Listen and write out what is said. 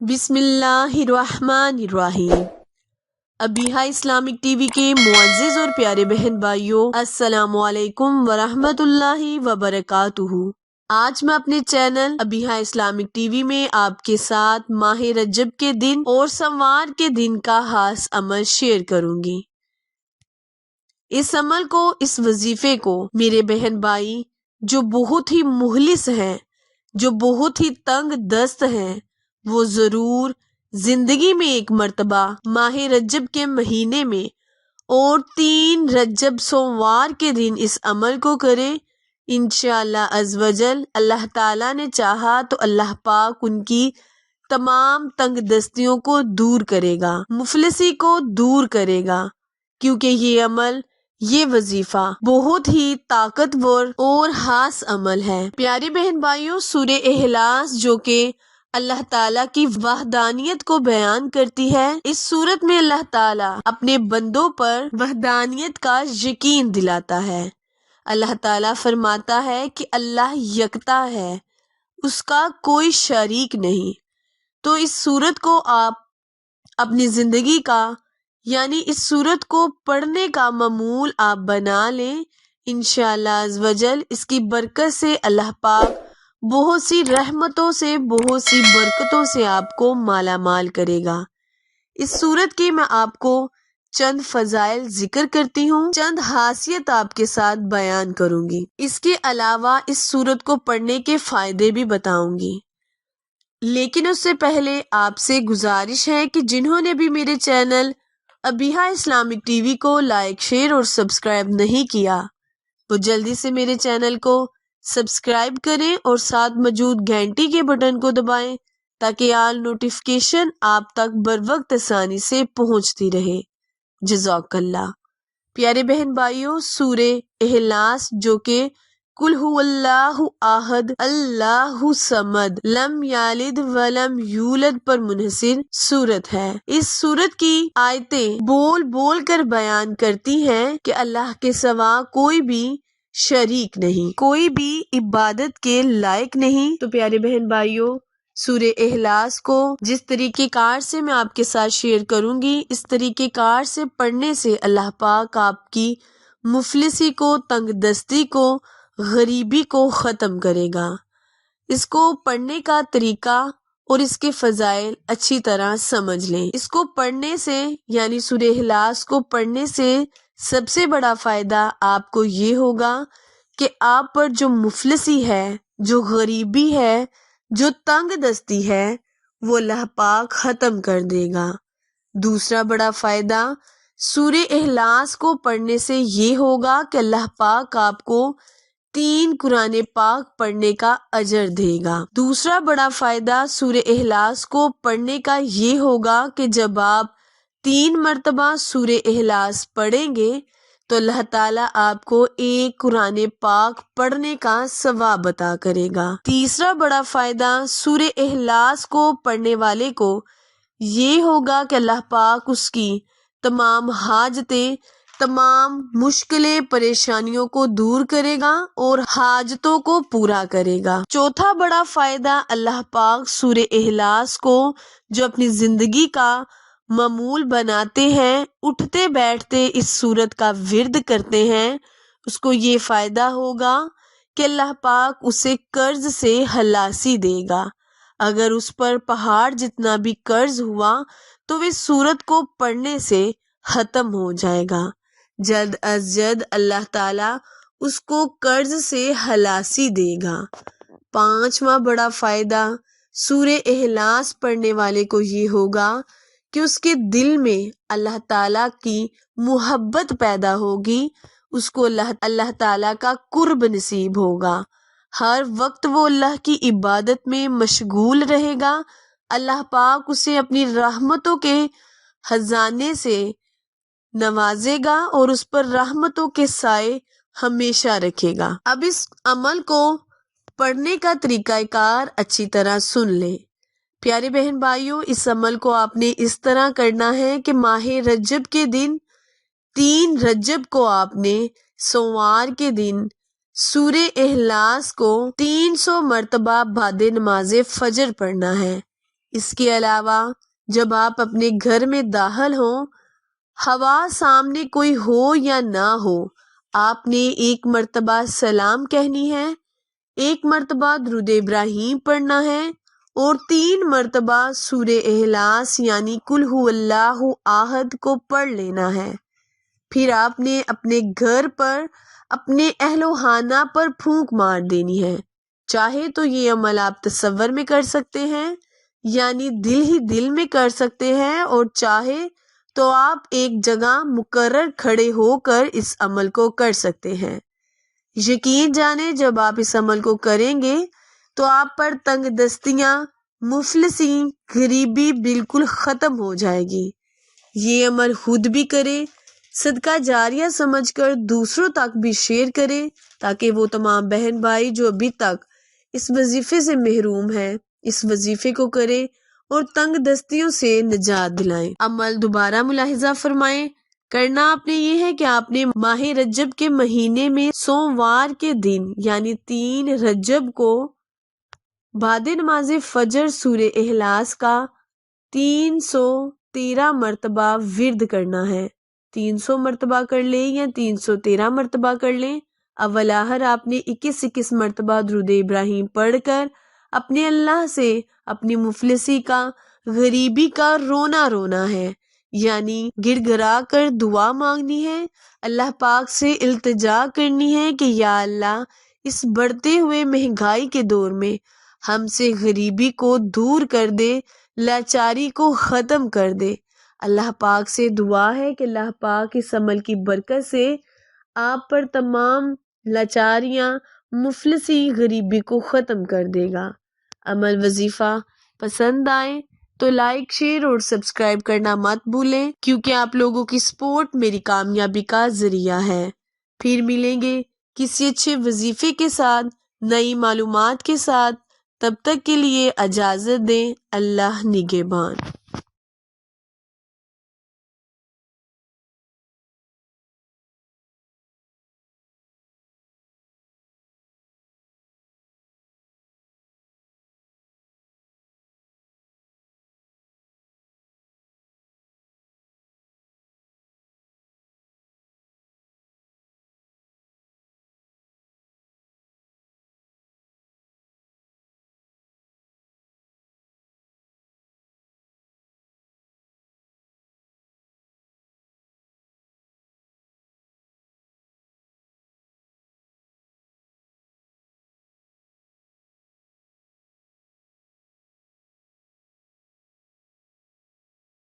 بسم اللہ الرحمن الرحیم۔ ابیہا اسلامک ٹی وی کے معزز اور پیارے بہن بھائیوں، السلام علیکم ورحمۃ اللہ وبرکاتہ۔ آج میں اپنے channel Abiha Islamic T V میں آپ کے ساتھ ماہ رجب کے دن اور سوار کے دن کا خاص عمل شیئر کروں گی۔ اس عمل کو، اس وظیفے کو میرے بہن بھائی جو بہت ہی مخلص ہیں، جو بہت ہی تنگ دست ہیں، وہ ضرور زندگی میں ایک مرتبہ ماہ رجب کے مہینے میں اور 3 رجب سوموار کے دن اس عمل کو کریں۔ انشاءاللہ عز و جل اللہ تعالیٰ نے چاہا تو اللہ پاک ان کی تمام تنگ دستیوں کو دور کرے گا، مفلسی کو دور کرے گا، کیونکہ یہ عمل، یہ وظیفہ بہت ہی طاقتور اور خاص عمل ہے۔ پیاری بہن بھائیوں، سورہ اخلاص جو کہ اللہ تعالیٰ کی وحدانیت کو بیان کرتی ہے، اس سورت میں اللہ تعالیٰ اپنے بندوں پر وحدانیت کا یقین دلاتا ہے۔ اللہ تعالیٰ فرماتا ہے کہ اللہ یکتا ہے، اس کا کوئی شریک نہیں۔ تو اس سورت کو آپ اپنی زندگی کا، یعنی اس سورت کو پڑھنے کا معمول آپ بنا لیں۔ انشاءاللہ عز و جل اس کی برکت سے اللہ پاک بہت سی رحمتوں سے، بہت سی برکتوں سے آپ کو مالا مال کرے گا۔ اس سورت کی میں آپ کو چند فضائل ذکر کرتی ہوں، چند خاصیت آپ کے ساتھ بیان کروں گی۔ اس کے علاوہ اس سورت کو پڑھنے کے فائدے بھی بتاؤں گی۔ لیکن اس سے پہلے آپ سے گزارش ہے کہ جنہوں نے بھی میرے channel Abiha Islamic T V کو لائک، شیئر اور سبسکرائب نہیں کیا، وہ جلدی سے میرے چینل کو سبسکرائب کریں اور ساتھ موجود گھنٹی کے بٹن کو دبائیں تاکہ آل نوٹیفیکیشن آپ تک بروقت آسانی سے پہنچتی رہے۔ جزاک اللہ۔ پیارے بہن بھائیوں، سورہ اخلاص جو کہ قل هو اللہ احد اللہ الصمد لم یلد ولم یولد پر منحصر سورت ہے۔ اس سورت کی آیتیں بول بول کر بیان کرتی ہیں کہ اللہ کے سوا کوئی بھی شریک نہیں، کوئی بھی عبادت کے لائق نہیں۔ تو پیارے بہن بھائیوں، سورہ اخلاص کو جس طریقے کار سے میں آپ کے ساتھ شیئر کروں گی، اس طریقے کار سے پڑھنے سے اللہ پاک آپ کی مفلسی کو، تنگ دستی کو، غریبی کو ختم کرے گا۔ اس کو پڑھنے کا طریقہ اور اس کے فضائل اچھی طرح سمجھ لیں۔ اس کو پڑھنے سے، یعنی سورہ اخلاص کو پڑھنے سے سب سے بڑا فائدہ آپ کو یہ ہوگا کہ آپ پر جو مفلسی ہے، جو غریبی ہے، جو تنگ دستی ہے، وہ اللہ پاک ختم کر دے گا۔ دوسرا بڑا فائدہ سورہ اخلاص کو پڑھنے سے یہ ہوگا کہ اللہ پاک آپ کو 3 قرآن پاک پڑھنے کا اجر دے گا۔ دوسرا بڑا فائدہ سورہ اخلاص کو پڑھنے کا یہ ہوگا کہ جب آپ 3 مرتبہ سورہ اخلاص پڑھیں گے تو اللہ تعالیٰ آپ کو 1 قرآن پاک پڑھنے کا ثواب عطا کرے گا۔ تیسرا بڑا فائدہ سورہ اخلاص کو پڑھنے والے کو یہ ہوگا کہ اللہ پاک اس کی تمام حاجتیں، تمام مشکلیں، پریشانیوں کو دور کرے گا اور حاجتوں کو پورا کرے گا۔ چوتھا بڑا فائدہ اللہ پاک سورہ اخلاص کو جو اپنی زندگی کا معمول بناتے ہیں، اٹھتے بیٹھتے اس سورت کا ورد کرتے ہیں، اس کو یہ فائدہ ہوگا کہ اللہ پاک اسے قرض سے خلاصی دے گا۔ اگر اس پر پہاڑ جتنا بھی قرض ہوا تو وہ سورت کو پڑھنے سے ختم ہو جائے گا۔ جلد از جلد اللہ تعالیٰ اس کو قرض سے خلاصی دے گا۔ 5واں بڑا فائدہ سورہ اخلاص پڑھنے والے کو یہ ہوگا کہ اس کے دل میں اللہ تعالیٰ کی محبت پیدا ہوگی، اس کو اللہ تعالیٰ کا قرب نصیب ہوگا۔ ہر وقت وہ اللہ کی عبادت میں مشغول رہے گا۔ اللہ پاک اسے اپنی رحمتوں کے خزانے سے نوازے گا اور اس پر رحمتوں کے سائے ہمیشہ رکھے گا۔ اب اس عمل کو پڑھنے کا طریقہ کار اچھی طرح سن لیں۔ پیارے بہن بھائیوں، اس عمل کو آپ نے اس طرح کرنا ہے کہ ماہ رجب کے دن 3 رجب کو آپ نے سوموار کے دن سورہ اخلاص کو 300 مرتبہ بعد نماز فجر پڑھنا ہے۔ اس کے علاوہ جب آپ اپنے گھر میں داخل ہوں، ہوا سامنے کوئی ہو یا نہ ہو، آپ نے 1 مرتبہ سلام کہنی ہے، 1 مرتبہ درود ابراہیم پڑھنا ہے اور 3 مرتبہ سورہ اخلاص یعنی قل ہو اللہ احد کو پڑھ لینا ہے۔ پھر آپ نے اپنے گھر پر، اپنے اہل و خانہ پر پھونک مار دینی ہے۔ چاہے تو یہ عمل آپ تصور میں کر سکتے ہیں، یعنی دل ہی دل میں کر سکتے ہیں، اور چاہے تو آپ ایک جگہ مقرر کھڑے ہو کر اس عمل کو کر سکتے ہیں۔ یقین جانیں جب آپ اس عمل کو کریں گے تو آپ پر تنگ دستیاں، مفلسی، غریبی بالکل ختم ہو جائے گی۔ یہ عمل خود بھی کریں، صدقہ جاریہ سمجھ کر دوسروں تک بھی شیئر کریں، تاکہ وہ تمام بہن بھائی جو ابھی تک اس وظیفے سے محروم ہیں اس وظیفے کو کریں اور تنگ دستیوں سے نجات دلائیں۔ عمل دوبارہ ملاحظہ فرمائیں، کرنا آپ نے یہ ہے کہ آپ نے ماہ رجب کے مہینے میں سوموار کے دن یعنی 3 رجب کو بعد نماز فجر سورہ اخلاص کا 313 مرتبہ ورد کرنا ہے۔ 300 مرتبہ کر لیں یا 313 مرتبہ کر لیں۔ اول آخر آپ نے 21 مرتبہ درود ابراہیم پڑھ کر اپنے اللہ سے اپنی مفلسی کا، غریبی کا رونا ہے، یعنی گڑ گڑا کر دعا مانگنی ہے، اللہ پاک سے التجا کرنی ہے کہ یا اللہ اس بڑھتے ہوئے مہنگائی کے دور میں ہم سے غریبی کو دور کر دے، لاچاری کو ختم کر دے۔ اللہ پاک سے دعا ہے کہ اللہ پاک اس عمل کی برکت سے آپ پر تمام لاچاریاں، مفلسی، غریبی کو ختم کر دے گا۔ عمل وظیفہ پسند آئے تو لائک، شیئر اور سبسکرائب کرنا مت بھولیں، کیونکہ آپ لوگوں کی سپورٹ میری کامیابی کا ذریعہ ہے۔ پھر ملیں گے کسی اچھے وظیفے کے ساتھ، نئی معلومات کے ساتھ۔ تب تک کے لیے اجازت دیں۔ اللہ نگہبان۔